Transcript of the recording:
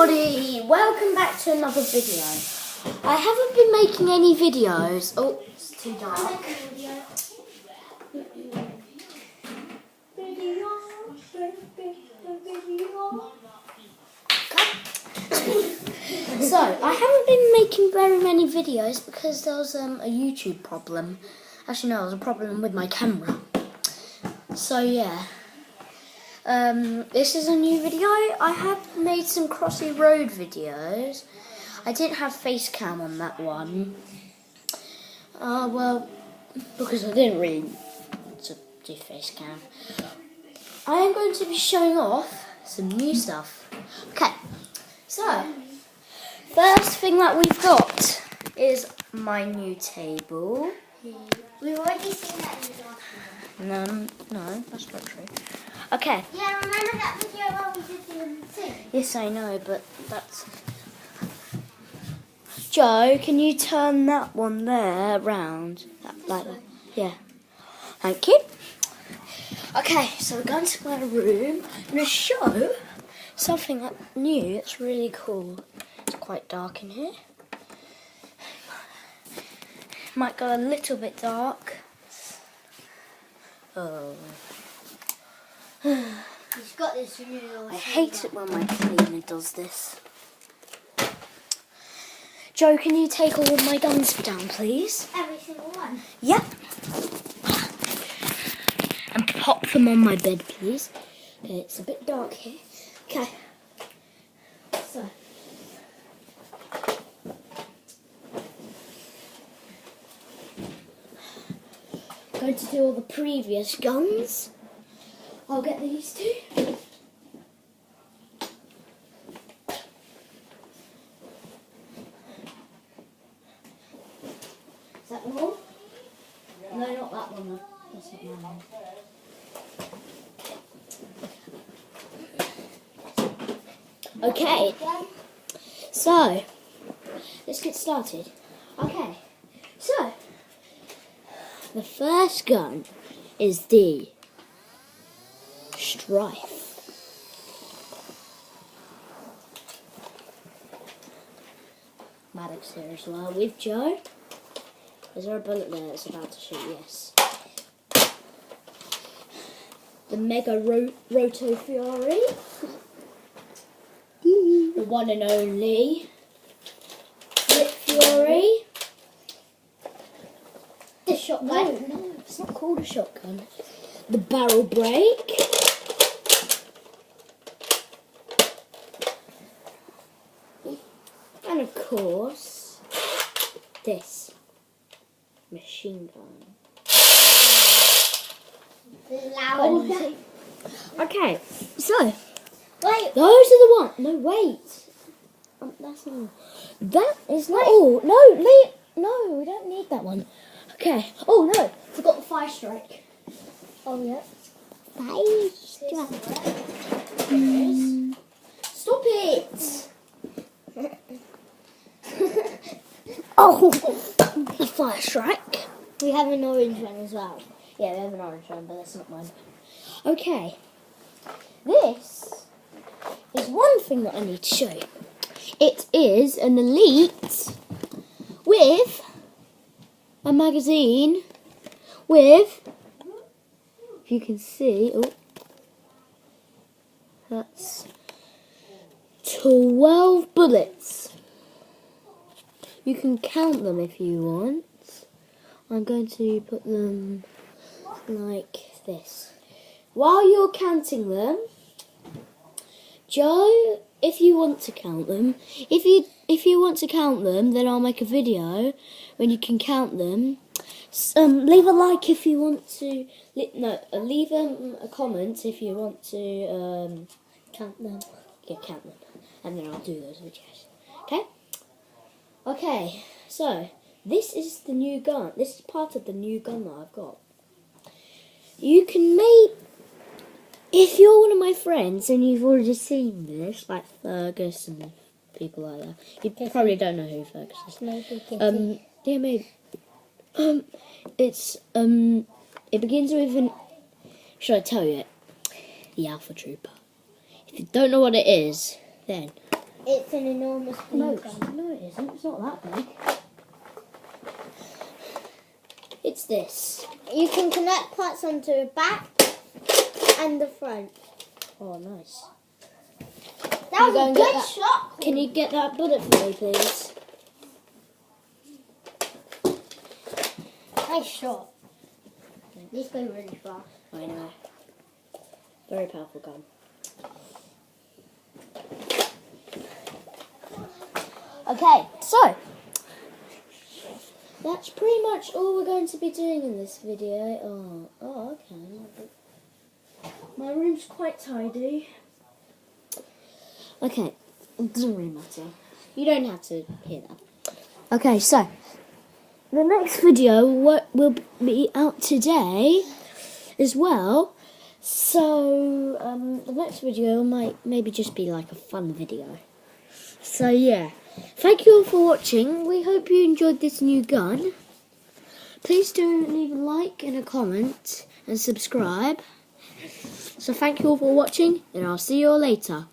everybody, welcome back to another video. I haven't been making any videos. Oh, it's too dark. So, I haven't been making very many videos because there was a YouTube problem. Actually no, there was a problem with my camera. So yeah. This is a new video. I have made some Crossy Road videos. I didn't have face cam on that one. Well, because I didn't really want to do face cam. I am going to be showing off some new stuff. Okay, so first thing that we've got is my new table. We've already seen that in the last video. No, that's not true. Okay. Yeah, remember that video where we did the thing? Yes, I know, but that's... Joe, can you turn that one there round? Like that. Yeah. Thank you. Okay, so we're going to my room. I'm going to show something new that's really cool. It's quite dark in here. Might go a little bit dark. Oh. He's got this new. I hate it when my cleaner does this. Joe, can you take all of my guns down, please? Every single one. Yep. And pop them on my bed, please. Okay, it's a bit dark here. Okay. So. Going to do all the previous guns. I'll get these two. Is that them all? No, not that one. That's not mine. Okay. So, let's get started. Okay. So, the first gun is the Strife. Maddox here as well with Joe. Is there a bullet there that's about to shoot? Yes. The Mega Roto Fury. The one and only Flip Fury. The shotgun. No, it's not called a shotgun. The Barrel Break. And of course, this machine gun. Loud. Okay, so Wait. those are the ones. No, wait. That's not. That is not all. No, we don't need that one. Okay. Oh no, forgot the fire strike. Oh yeah. Fire strike. Stop it. Oh, the fire strike. We have an orange one as well. Yeah, we have an orange one, but that's not mine. Okay, this is one thing that I need to show you. It is an Elite with a magazine with, if you can see, oh, that's 12 bullets. You can count them if you want. I'm going to put them like this. While you're counting them, Joe, if you want to count them, if you want to count them, then I'll make a video when you can count them. Leave a like if you want to. Leave a comment if you want to count them. Yeah, count them, and then I'll do those videos. Okay. Okay, so this is the new gun. This is part of the new gun that I've got. You can make, if you're one of my friends and you've already seen this, like Fergus and people like that. You probably don't know who Fergus is. Maybe. Yeah, maybe. It begins with an. Should I tell you it? The Alpha Trooper. If you don't know what it is, then It's an enormous No, blue gun. no, it isn't. It's not that big. It's this. You can connect parts onto the back and the front. Oh, nice. That You go was a and get good that. shot. Can you get that bullet for me, please? Nice shot. These go really fast. I know. Very powerful gun. Okay, so that's pretty much all we're going to be doing in this video. Oh, okay. My room's quite tidy. Okay, it doesn't really matter. You don't have to hear that. Okay, so the next video will be out today as well. So the next video might maybe just be like a fun video. So yeah, thank you all for watching. We hope you enjoyed this new gun. Please do leave a like and a comment and subscribe. So thank you all for watching, and I'll see you all later.